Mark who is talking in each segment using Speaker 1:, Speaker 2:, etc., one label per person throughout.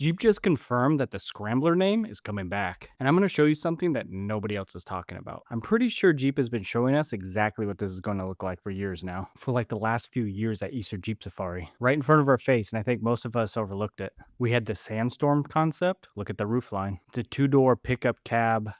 Speaker 1: Jeep just confirmed that the Scrambler name is coming back, and I'm going to show you something that nobody else is talking about. I'm pretty sure Jeep has been showing us exactly what this is going to look like for years now, for like the last few years at Easter Jeep Safari, right in front of our face, and I think most of us overlooked it. We had the Sandstorm concept. Look at the roofline. It's a two-door pickup cab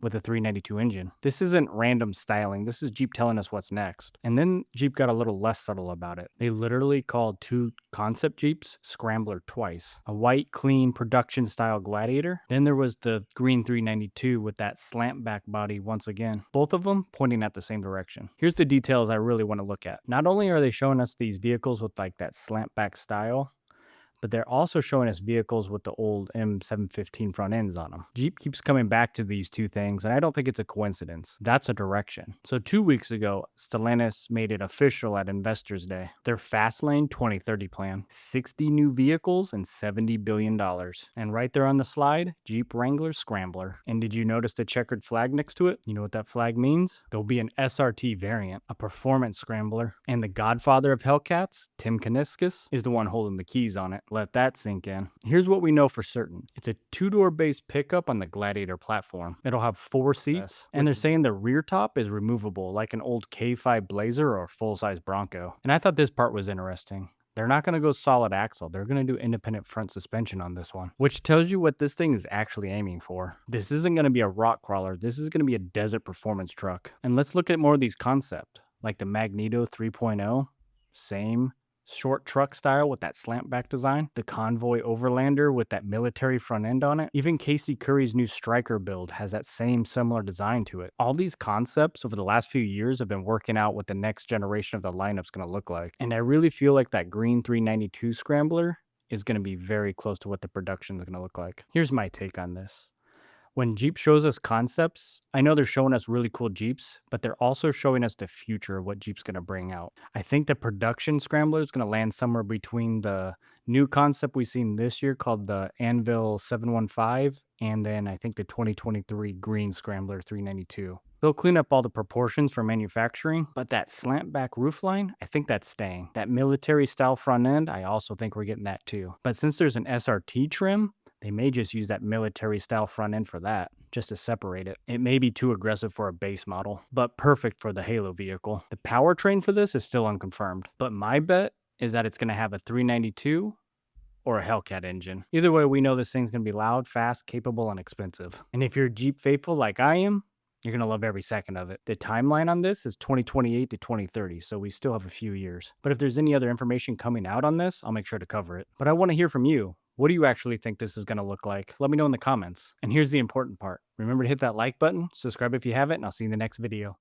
Speaker 1: with a 392 engine. This isn't random styling. This is Jeep telling us what's next. And then Jeep got a little less subtle about it. They literally called two concept Jeeps Scrambler twice. A white, clean, production style Gladiator. Then there was the green 392 with that slant back body once again. Both of them pointing at the same direction. Here's the details I really want to look at. Not only are they showing us these vehicles with like that slant back style, but they're also showing us vehicles with the old M715 front ends on them. Jeep keeps coming back to these two things, and I don't think it's a coincidence. That's a direction. So 2 weeks ago, Stellantis made it official at Investors Day. Their FaSTLAne 2030 plan. 60 new vehicles and $70 billion. And right there on the slide, Jeep Wrangler Scrambler. And did you notice the checkered flag next to it? You know what that flag means? There'll be an SRT variant, a performance scrambler, and the godfather of Hellcats, Tim Kuniskis, is the one holding the keys on it. Let that sink in. Here's what we know for certain. It's a two-door base pickup on the Gladiator platform. It'll have 4 seats, and they're saying the rear top is removable like an old K5 Blazer or full-size Bronco. And I thought this part was interesting. They're not going to go solid axle. They're going to do independent front suspension on this one, which tells you what this thing is actually aiming for. This isn't going to be a rock crawler. This is going to be a desert performance truck. And let's look at more of these concepts, like the Magneto 3.0, same short truck style with that slant back design, the Convoy Overlander with that military front end on it. Even Casey Curry's new Striker build has that same similar design to it. All these concepts over the last few years have been working out what the next generation of the lineup's going to look like. And I really feel like that green 392 Scrambler is going to be very close to what the production is going to look like. Here's my take on this. When Jeep shows us concepts, I know they're showing us really cool Jeeps, but they're also showing us the future of what Jeep's going to bring out. I think the production Scrambler is going to land somewhere between the new concept we've seen this year called the Anvil 715 and then I think the 2023 green Scrambler 392. They'll clean up all the proportions for manufacturing, but that slant back roofline, I think that's staying. That military style front end, I also think we're getting that too. But since there's an SRT trim, they may just use that military style front end for that, just to separate it. It may be too aggressive for a base model, but perfect for the Halo vehicle. The powertrain for this is still unconfirmed, but my bet is that it's going to have a 392 or a Hellcat engine. Either way, we know this thing's going to be loud, fast, capable, and expensive. And if you're Jeep faithful like I am, you're going to love every second of it. The timeline on this is 2028 to 2030, so we still have a few years. But if there's any other information coming out on this, I'll make sure to cover it. But I want to hear from you. What do you actually think this is going to look like? Let me know in the comments. And here's the important part. Remember to hit that like button, subscribe if you haven't, and I'll see you in the next video.